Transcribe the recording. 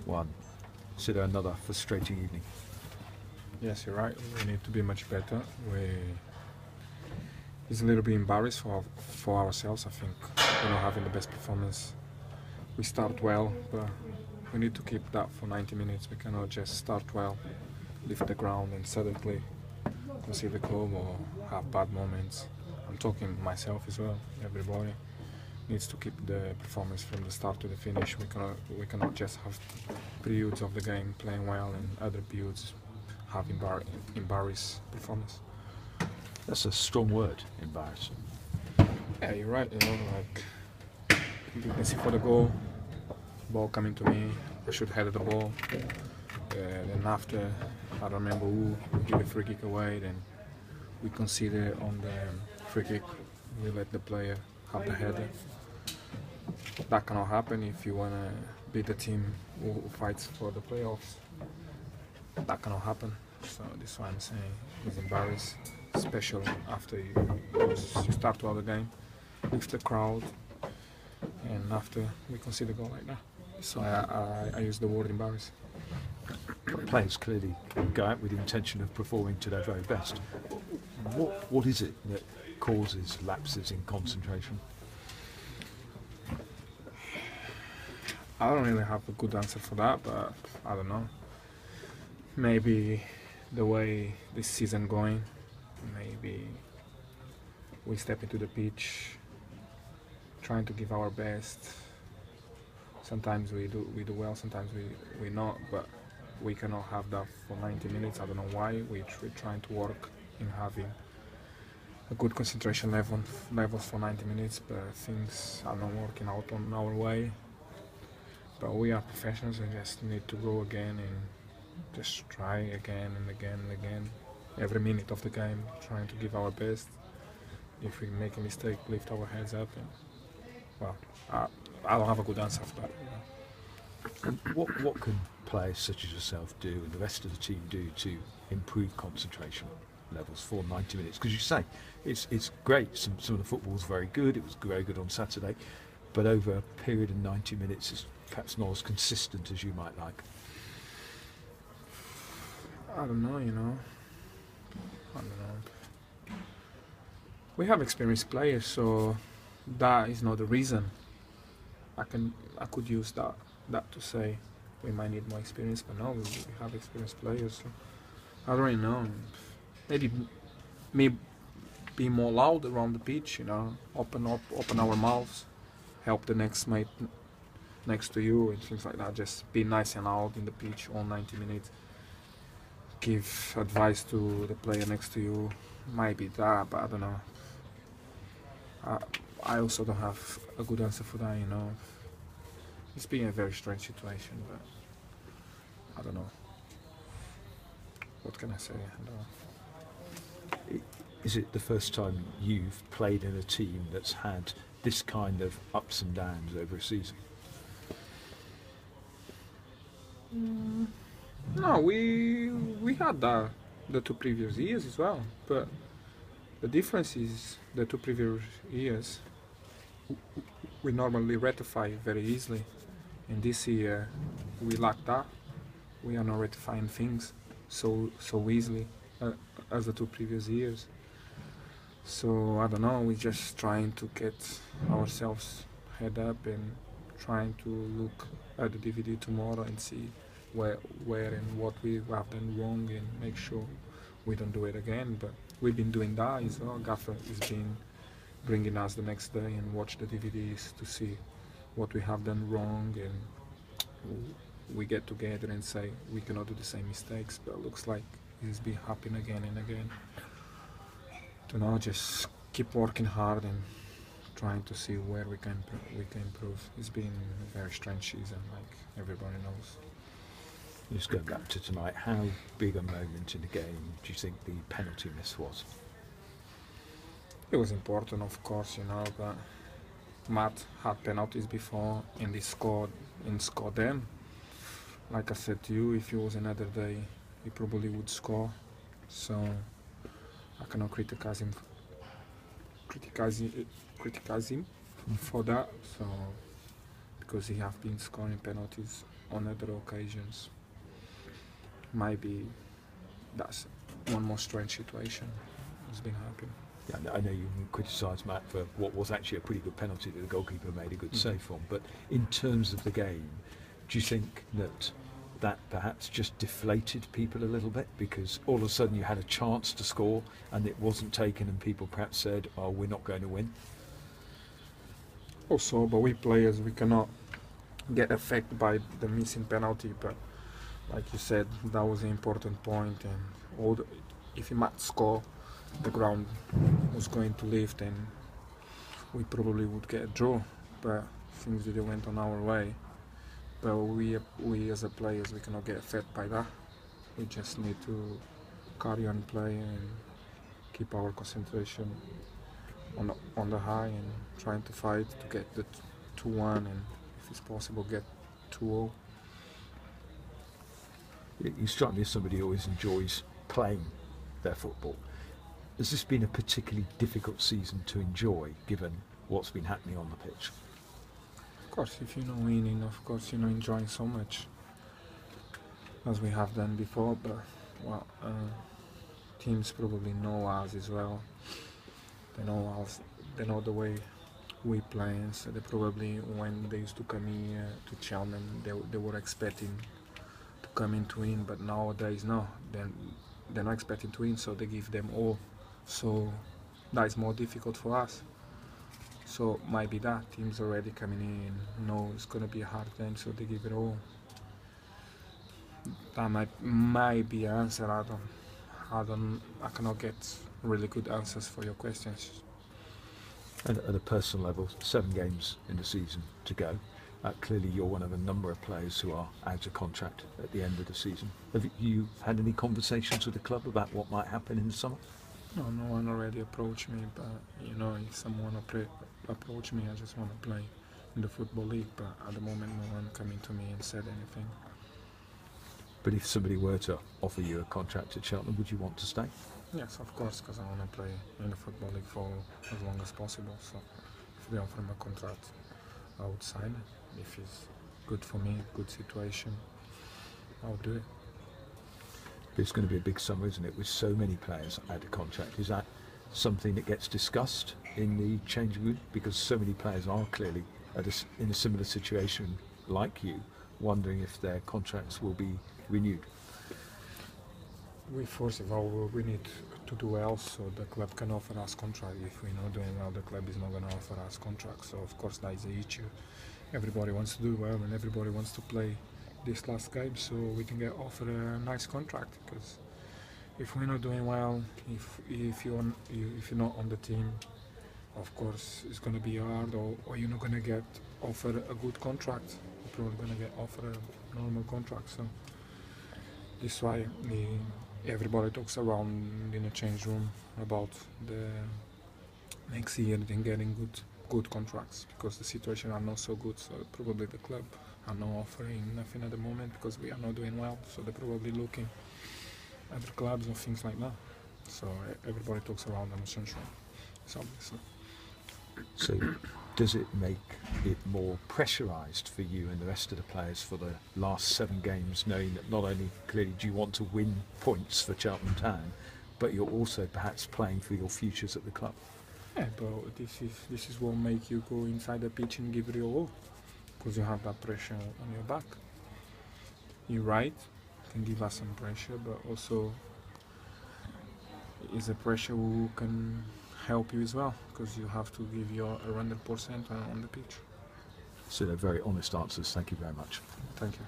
6-1. Sido, another frustrating evening. Yes, you're right. We need to be much better. It's a little bit embarrassed for ourselves. I think we're not having the best performance. We start well, but we need to keep that for 90 minutes. We cannot just start well, lift the ground, and suddenly concede the goal or have bad moments. I'm talking myself as well. Everybody needs to keep the performance from the start to the finish. We cannot just have periods of the game playing well and other periods have embarrassed performance. That's a strong word, embarrassing. Yeah, you're right. Like competency for the goal, ball coming to me, I should head the ball. Then after, I don't remember who gave a free kick away. Then we conceded on the free kick. We let the player have the header. That cannot happen if you want to be the team who fights for the playoffs. That cannot happen. So this is why I'm saying it's embarrassing, especially after you start well the game with the crowd, and after we concede a goal like that. So I use the word embarrassing. Players clearly go out with the intention of performing to their very best. What is it that causes lapses in concentration? I don't really have a good answer for that, but I don't know. Maybe the way this season going, maybe we step into the pitch trying to give our best. Sometimes we do well, sometimes we not, but we cannot have that for 90 minutes. I don't know why. We're trying to work in having a good concentration levels for 90 minutes, but things are not working out on our way. But we are professionals and just need to go again and just try again and again and again. Every minute of the game, trying to give our best. If we make a mistake, lift our heads up. And, well, I don't have a good answer for that. And what can players such as yourself do and the rest of the team do to improve concentration levels for 90 minutes? Because you say it's great. Some of the football's very good. It was very good on Saturday, but over a period of 90 minutes, it's perhaps not as consistent as you might like. I don't know. I don't know. We have experienced players, so that is not the reason. I could use that to say we might need more experience, but no, we have experienced players. So I don't really know. Maybe me being more loud around the pitch, open our mouths, help the next mate next to you and things like that. Just be nice and loud in the pitch all 90 minutes. Give advice to the player next to you. Might be that, but I don't know. I also don't have a good answer for that, It's been a very strange situation, but I don't know. What can I say? I don't know. Is it the first time you've played in a team that's had this kind of ups and downs over a season? No, we had that the 2 previous years as well, but the difference is the 2 previous years we normally ratify very easily, and this year we lack that. We are not ratifying things so easily as the 2 previous years. So I don't know. We're just trying to get ourselves head up and trying to look at the DVD tomorrow and see where and what we have done wrong and make sure we don't do it again. But we've been doing that as well. Gaffer has been bringing us the next day and watch the DVDs to see what we have done wrong, and we get together and say we cannot do the same mistakes. But it looks like it's been happening again and again. Just keep working hard and trying to see where we can improve. It's been a very strange season, like everybody knows. Just going back to tonight, how big a moment in the game do you think the penalty miss was? It was important, of course, but Matt had penalties before and he scored them. Like I said to you, if it was another day, he probably would score. So I cannot criticize him for that. So because he have been scoring penalties on other occasions. Maybe that's one more strange situation has been happening. Yeah, I know you can criticise Matt for what was actually a pretty good penalty that the goalkeeper made a good save from, but in terms of the game, do you think that perhaps just deflated people a little bit because all of a sudden you had a chance to score and it wasn't taken and people perhaps said, oh, we're not going to win? Also, but we players, we cannot get affected by the missing penalty, but like you said, that was an important point, and if he might score, the ground was going to lift and we probably would get a draw, but things didn't went on our way. But we as a players, we cannot get affected by that. We just need to carry on playing and keep our concentration on the high and trying to fight to get the 2-1 and if it's possible get 2-0. You strike me as somebody who always enjoys playing their football. Has this been a particularly difficult season to enjoy, given what's been happening on the pitch? Of course, if you're not winning, of course you're not enjoying so much as we have done before, but well, teams probably know us as well. They know us, they know the way we play, so they probably, when they used to come here to Cheltenham, they were expecting to come in to win, but nowadays no, they're not expecting to win, so they give them all. So that is more difficult for us. So might be that teams already coming in know it's gonna be a hard game, so they give it all. That might be an answer. I cannot get really good answers for your questions. And at a personal level, 7 games in the season to go. Clearly you're one of a number of players who are out of contract at the end of the season. Have you had any conversations with the club about what might happen in the summer? No one already approached me, but you know, if someone approached me, I just want to play in the Football League, but at the moment no one coming to me and said anything. But if somebody were to offer you a contract at Cheltenham, would you want to stay? Yes, of course, because I want to play in the Football League for as long as possible. So if they offer me a contract, I would sign it. If it's good for me, good situation, I'll do it. It's going to be a big summer, isn't it, with so many players out of contract? Is that something that gets discussed in the changing room? Because so many players are clearly in a similar situation like you, wondering if their contracts will be renewed. First of all, we need to do well so the club can offer us contract. If we're not doing well, the club is not going to offer us contract. So of course that is the issue. Everybody wants to do well and everybody wants to play this last game so we can get offered a nice contract, because if we're not doing well, if you're not on the team, of course it's going to be hard, or you're not going to get offered a good contract. You're probably going to get offered a normal contract. So this is why everybody talks around in the change room about the next year then getting good contracts, because the situation are not so good. So probably the club are not offering nothing at the moment because we are not doing well. So they're probably looking at other clubs or things like that. So everybody talks around in the change room. So So does it make it more pressurised for you and the rest of the players for the last 7 games, knowing that not only clearly do you want to win points for Cheltenham Town, but you're also perhaps playing for your futures at the club? yeah, but this is what make you go inside the pitch and give it your all, because you have that pressure on your back. You're right, it can give us some pressure, but also is a pressure who can help you as well, because you have to give your 100% on the pitch. So they're very honest answers. Thank you very much. Thank you.